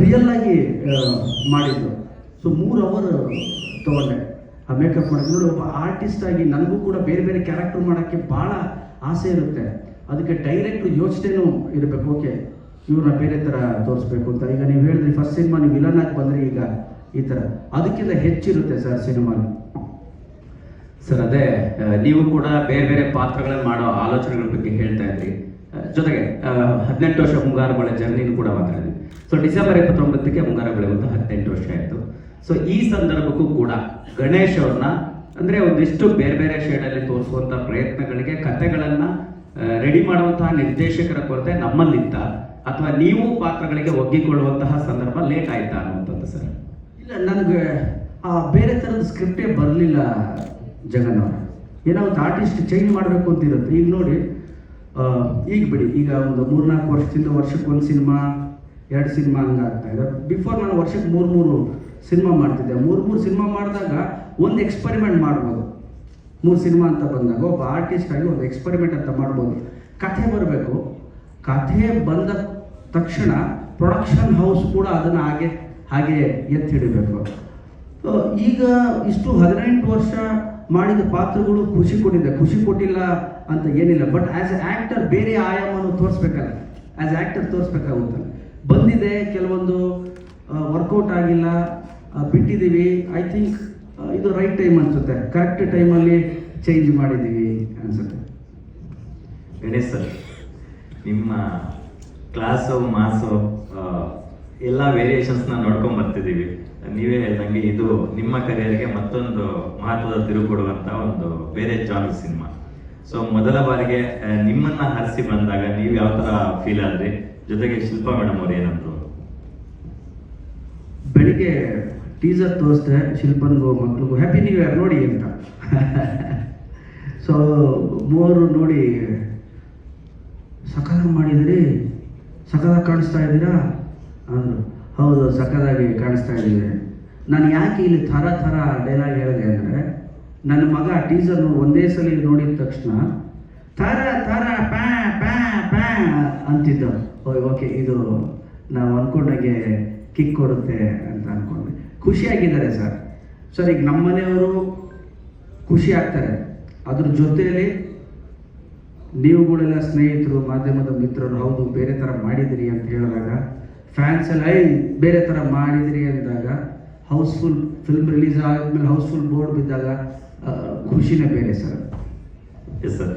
Real ಆಗಿ ಮಾಡಿದ್ದು. So 3 hour ತೊಗೊಂಡೆ ಆ ಮೇಕಪ್ ಮಾಡೋದು. ನೋಡಿ, ಒಬ್ಬ ಆರ್ಟಿಸ್ಟ್ ಆಗಿ ನನಗೂ ಕೂಡ ಬೇರೆ ಬೇರೆ ಕ್ಯಾರೆಕ್ಟರ್ ಮಾಡೋಕ್ಕೆ ಭಾಳ ಆಸೆ ಇರುತ್ತೆ. ಅದಕ್ಕೆ ಡೈರೆಕ್ಟ್ ಯೋಚನೆನೂ ಇರಬೇಕು. ಓಕೆ, ಇವ್ರನ್ನ ಬೇರೆ ಥರ ತೋರಿಸ್ಬೇಕು ಅಂತ. ಈಗ ನೀವು ಹೇಳಿದ್ರಿ ಫಸ್ಟ್ ಸಿನಿಮಾ ನೀವು ವಿಲನ್ ಆಗಿ ಬಂದರೆ ಈಗ ಈ ಥರ, ಅದಕ್ಕಿಂತ ಹೆಚ್ಚಿರುತ್ತೆ ಸರ್ ಸಿನಿಮಾ. ಸರ್ ಅದೇ ನೀವು ಕೂಡ ಬೇರೆ ಬೇರೆ ಪಾತ್ರಗಳನ್ನು ಮಾಡೋ ಆಲೋಚನೆಗಳ ಬಗ್ಗೆ ಹೇಳ್ತಾ ಇದ್ರಿ. ಜೊತೆಗೆ 18 ವರ್ಷ ಮುಂಗಾರು ಮಳೆ ಜರ್ನಿನೂ ಕೂಡ ಮಾತಾಡಿದ್ವಿ. ಸೊ ಡಿಸೆಂಬರ್ 29ಕ್ಕೆ ಮುಂಗಾರು ಮಳೆ ಒಂದು 18 ವರ್ಷ ಆಯಿತು. ಸೊ ಈ ಸಂದರ್ಭಕ್ಕೂ ಕೂಡ ಗಣೇಶ್ ಅವ್ರನ್ನ ಅಂದರೆ ಒಂದಿಷ್ಟು ಬೇರೆ ಬೇರೆ ಶೇಡಲ್ಲಿ ತೋರಿಸುವಂಥ ಪ್ರಯತ್ನಗಳಿಗೆ ಕಥೆಗಳನ್ನು ರೆಡಿ ಮಾಡುವಂತಹ ನಿರ್ದೇಶಕರ ಕೊರತೆ ನಮ್ಮಲ್ಲಿತ್ತ, ಅಥವಾ ನೀವು ಪಾತ್ರಗಳಿಗೆ ಒಗ್ಗಿಕೊಳ್ಳುವಂತಹ ಸಂದರ್ಭ ಲೇಟ್ ಆಯ್ತಾ ಅನ್ನುವಂಥದ್ದು ಸರ್? ಇಲ್ಲ, ನನಗೆ ಬೇರೆ ಥರದ ಸ್ಕ್ರಿಪ್ಟೇ ಬರಲಿಲ್ಲ ಜಗನ್ನವ್ರ. ಏನೋ ಒಂದು ಆರ್ಟಿಸ್ಟ್ ಚೇಂಜ್ ಮಾಡಬೇಕು ಅಂತ ಇರುತ್ತೆ. ಈಗ ನೋಡಿ, ಈಗ ಬಿಡಿ, ಈಗ ಒಂದು 3-4 ವರ್ಷದಿಂದ ವರ್ಷಕ್ಕೆ 1 ಸಿನಿಮಾ 2 ಸಿನಿಮಾ ಹಂಗೆ ಆಗ್ತಾ ಇದೆ. ಬಿಫೋರ್ ನಾನು ವರ್ಷಕ್ಕೆ 3 ಸಿನಿಮಾ ಮಾಡ್ತಿದ್ದೆ. 3 ಸಿನಿಮಾ ಮಾಡಿದಾಗ ಒಂದು ಎಕ್ಸ್ಪರಿಮೆಂಟ್ ಮಾಡ್ಬೋದು. 3 ಸಿನಿಮಾ ಅಂತ ಬಂದಾಗ ಒಬ್ಬ ಆರ್ಟಿಸ್ಟ್ ಆಗಿ ಒಂದು ಎಕ್ಸ್ಪರಿಮೆಂಟ್ ಅಂತ ಮಾಡ್ಬೋದು. ಕಥೆ ಬರಬೇಕು. ಕಥೆ ಬಂದ ತಕ್ಷಣ ಪ್ರೊಡಕ್ಷನ್ ಹೌಸ್ ಕೂಡ ಅದನ್ನು ಹಾಗೆ ಎತ್ತಿ ಹಿಡಿಬೇಕು. ಈಗ ಇಷ್ಟು 18 ವರ್ಷ ಮಾಡಿದ ಪಾತ್ರಗಳು ಖುಷಿ ಕೊಟ್ಟಿದೆ, ಖುಷಿ ಕೊಟ್ಟಿಲ್ಲ ಅಂತ ಏನಿಲ್ಲ. ಬಟ್ ಆ್ಯಸ್ ಎ ಆ್ಯಕ್ಟರ್ ಬೇರೆ ಆಯಾಮವನ್ನು ತೋರಿಸ್ಬೇಕಲ್ಲ, ಆ್ಯಸ್ ಆ್ಯಕ್ಟರ್ ತೋರಿಸ್ಬೇಕಾಗುತ್ತೆ. ಬಂದಿದೆ, ಕೆಲವೊಂದು ವರ್ಕೌಟ್ ಆಗಿಲ್ಲ, ಬಿಟ್ಟಿದ್ದೀವಿ. ಐ ಥಿಂಕ್ ಇದು ರೈಟ್ ಟೈಮ್ ಅನಿಸುತ್ತೆ, ಕರೆಕ್ಟ್ ಟೈಮಲ್ಲಿ ಚೇಂಜ್ ಮಾಡಿದ್ದೀವಿ ಅನಿಸುತ್ತೆ. ಗಣೇಶ್ ಸರ್, ನಿಮ್ಮ ಕ್ಲಾಸು ಮಾಸು ಎಲ್ಲ ವೇರಿಯೇಷನ್ಸ್ನ ನೋಡ್ಕೊಂಡು ಬರ್ತಿದ್ದೀವಿ. ನೀವೇ ಹೇಳ್ದಂಗೆ ಇದು ನಿಮ್ಮ ಕರಿಯರ್ಗೆ ಮತ್ತೊಂದು ಮಹತ್ವದ ತಿರುವು ಕೊಡುವಂಥ ಒಂದು ಬೇರೆ ಜಾನರ್ ಸಿನಿಮಾ. ಸೊ ಮೊದಲ ಬಾರಿಗೆ ನಿಮ್ಮನ್ನ ಹರಿಸಿ ಬಂದಾಗ ನೀವು ಯಾವ ಥರ ಫೀಲ್ ಆದ್ರಿ? ಜೊತೆಗೆ ಶಿಲ್ಪಾ ಮೇಡಮ್ ಅವ್ರು ಏನಂದ್ರು? ಬೆಳಿಗ್ಗೆ ಟೀಸರ್ ತೋರಿಸ್ದೆ ಶಿಲ್ಪನ್ಗೂ ಮಕ್ಳಿಗೂ ಹ್ಯಾಪಿ ನ್ಯೂ ಇಯರ್ ನೋಡಿ ಅಂತ. ಸೊ ಮೂವರು ನೋಡಿ ಸಕಾಲ ಮಾಡಿದಿರಿ, ಸಕಾಲ ಕಾಣಿಸ್ತಾ ಇದ್ದೀರಾ ಅಂದರು. ಹೌದು, ಸಕಾಲಾಗಿ ಕಾಣಿಸ್ತಾ ಇದ್ದೀವಿ. ನಾನು ಯಾಕೆ ಇಲ್ಲಿ ಥರ ಡೈಲಾಗ್ ಹೇಳಿದೆ ಅಂದರೆ, ನನ್ನ ಮಗ ಟೀಸರ್ನು ಒಂದೇ ಸಲ ನೋಡಿದ ತಕ್ಷಣ ಥರ ಪ್ಯಾ ಪ್ಯಾ ಪ್ಯಾ ಅಂತಿದ್ದ. ಓಕೆ, ಇದು ನಾವು ಅಂದ್ಕೊಂಡಾಗೆ ಕಿಕ್ ಕೊಡುತ್ತೆ ಅಂತ ಅಂದ್ಕೊಂಡೆ. ಖುಷಿಯಾಗಿದ್ದಾರೆ ಸರ್. ಈಗ ನಮ್ಮ ಮನೆಯವರು ಖುಷಿ ಆಗ್ತಾರೆ. ಅದ್ರ ಜೊತೆಯಲ್ಲಿ ನೀವುಗಳೆಲ್ಲ ಸ್ನೇಹಿತರು, ಮಾಧ್ಯಮದ ಮಿತ್ರರು, ಹೌದು ಬೇರೆ ಥರ ಮಾಡಿದಿರಿ ಅಂತ ಹೇಳಿದಾಗ, ಫ್ಯಾನ್ಸ್ ಎಲ್ಲ ಬೇರೆ ಥರ ಮಾಡಿದಿರಿ ಅಂದಾಗ, ಹೌಸ್ಫುಲ್ ಫಿಲ್ಮ್ ರಿಲೀಸ್ ಆದಮೇಲೆ ಹೌಸ್ಫುಲ್ ಬೋರ್ಡ್ ಬಿದ್ದಾಗ ಖುಷಿನೇ ಬೇರೆ ಸರ್. Yes sir.